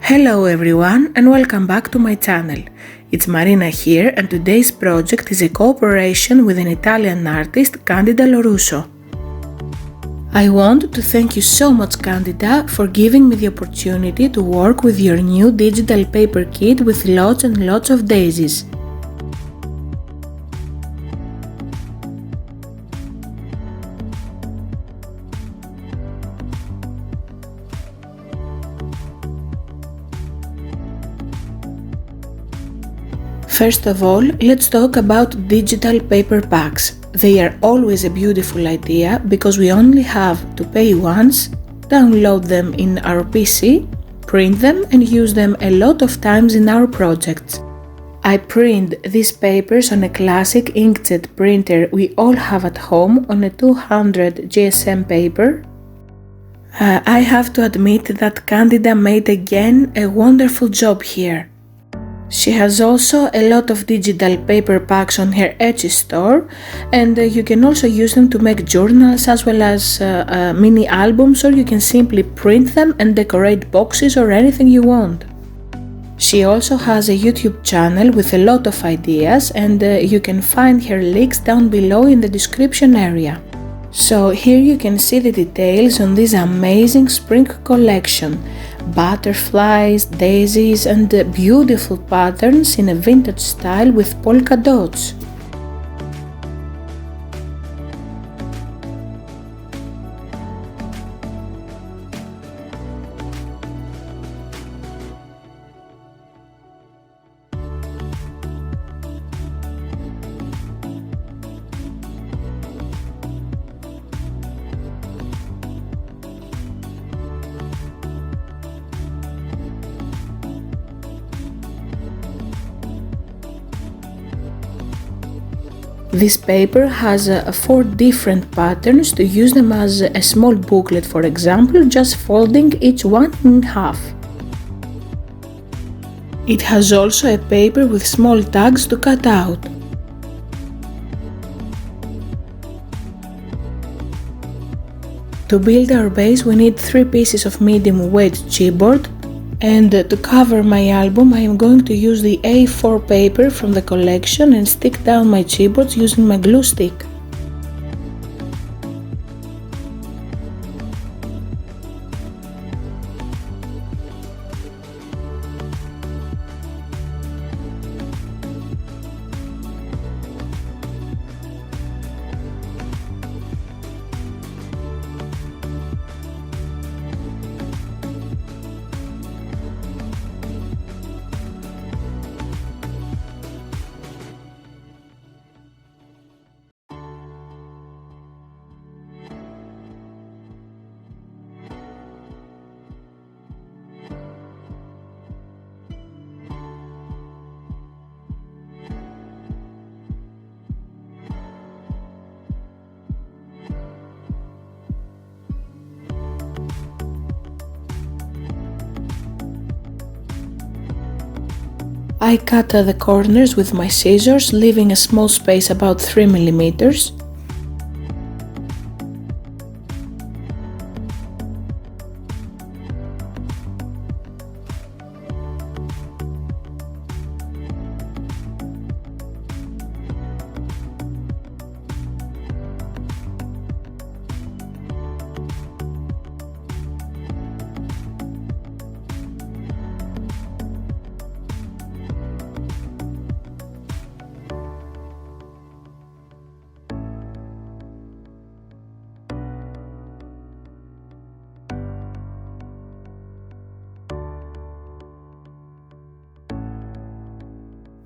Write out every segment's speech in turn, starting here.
Hello everyone and welcome back to my channel. It's Marina here and today's project is a cooperation with an Italian artist, Candida Lorusso. I want to thank you so much, Candida, for giving me the opportunity to work with your new digital paper kit with lots and lots of daisies. First of all, let's talk about digital paper packs. They are always a beautiful idea because we only have to pay once, download them in our PC, print them and use them a lot of times in our projects. I print these papers on a classic inkjet printer we all have at home on a 200 GSM paper. I have to admit that Candida made again a wonderful job here. She has also a lot of digital paper packs on her Etsy store, and you can also use them to make journals as well as mini albums, or you can simply print them and decorate boxes or anything you want. She also has a YouTube channel with a lot of ideas, and you can find her links down below in the description area. So here you can see the details on this amazing spring collection. Butterflies, daisies and beautiful patterns in a vintage style with polka dots. This paper has 4 different patterns to use them as a small booklet, for example, just folding each one in half. It has also a paper with small tags to cut out. To build our base we need 3 pieces of medium weight chipboard. And to cover my album I am going to use the A4 paper from the collection and stick down my chipboards using my glue stick. I cut the corners with my scissors, leaving a small space about 3 mm.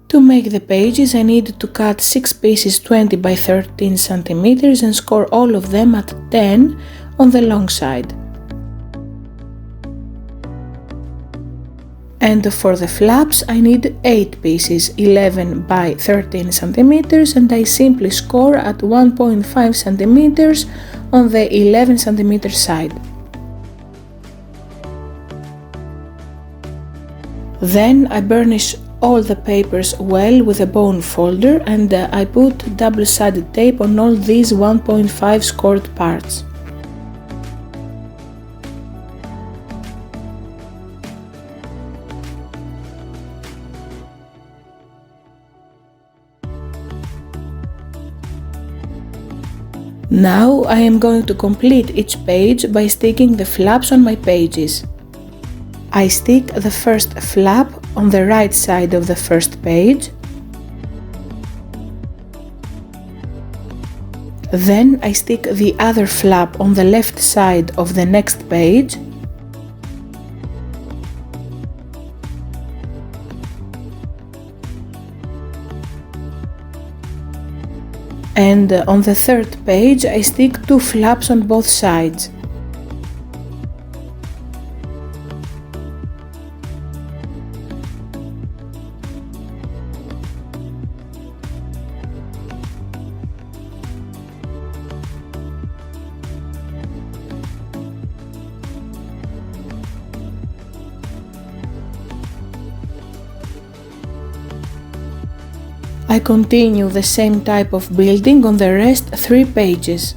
To make the pages I need to cut 6 pieces 20 by 13 cm and score all of them at 10 on the long side. And for the flaps I need 8 pieces 11 by 13 cm and I simply score at 1.5 cm on the 11 cm side. Then I burnish all the papers well with a bone folder and I put double-sided tape on all these 1.5 scored parts. Now I am going to complete each page by sticking the flaps on my pages. I stick the first flap on the right side of the first page. Then I stick the other flap on the left side of the next page. And on the third page I stick two flaps on both sides. I continue the same type of building on the rest 3 pages.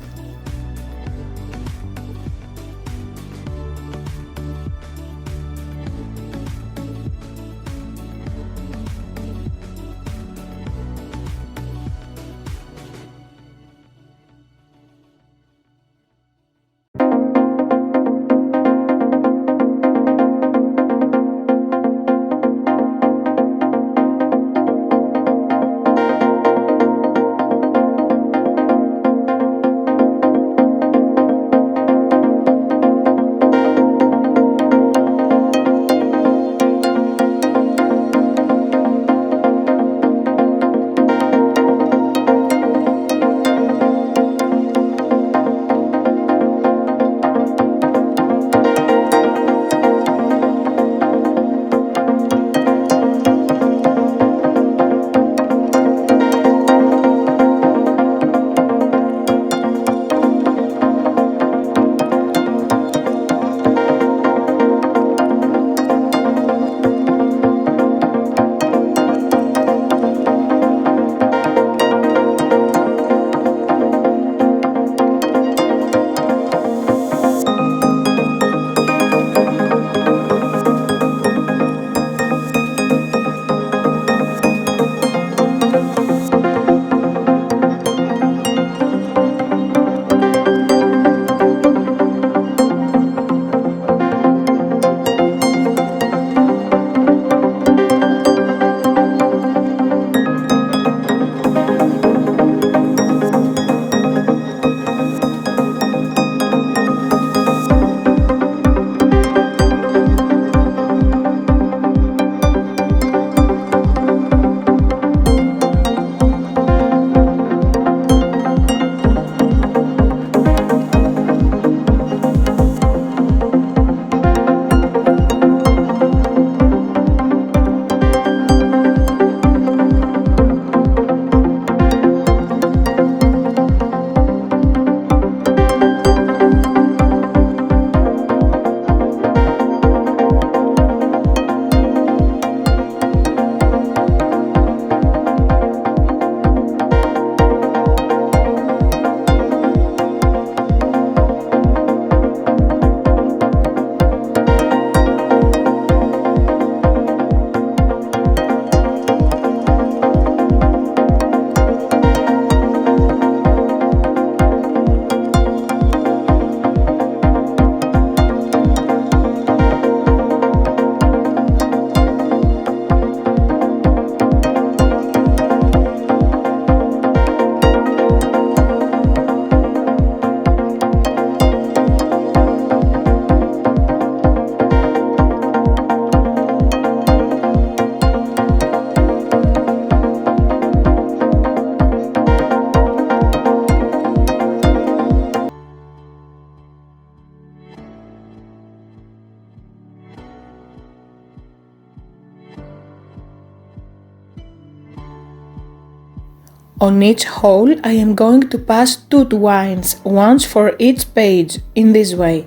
On each hole I am going to pass 2 twines, once for each page, in this way.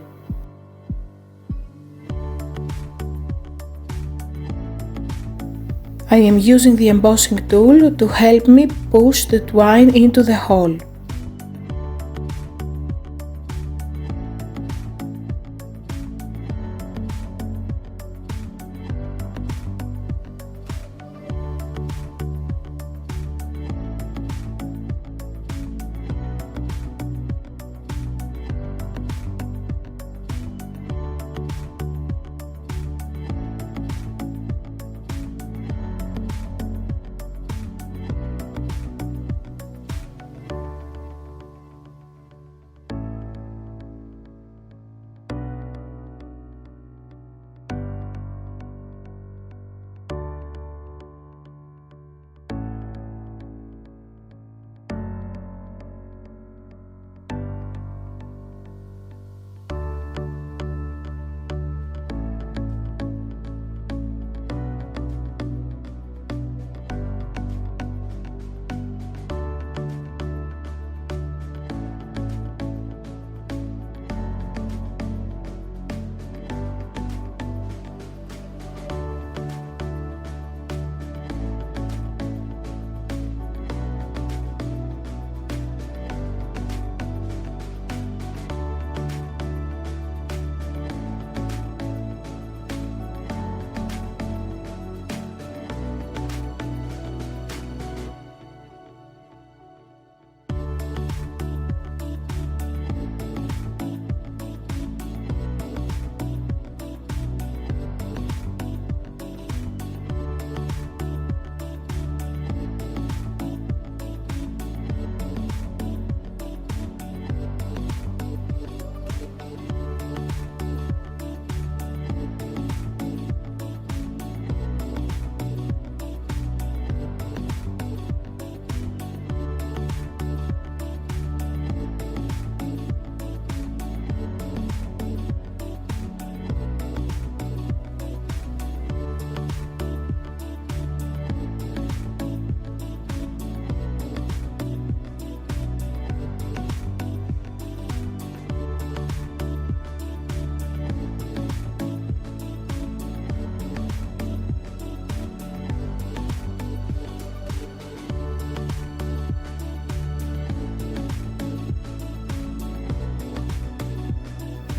I am using the embossing tool to help me push the twine into the hole.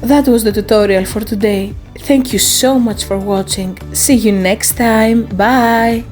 That was the tutorial for today. Thank you so much for watching. See you next time. Bye!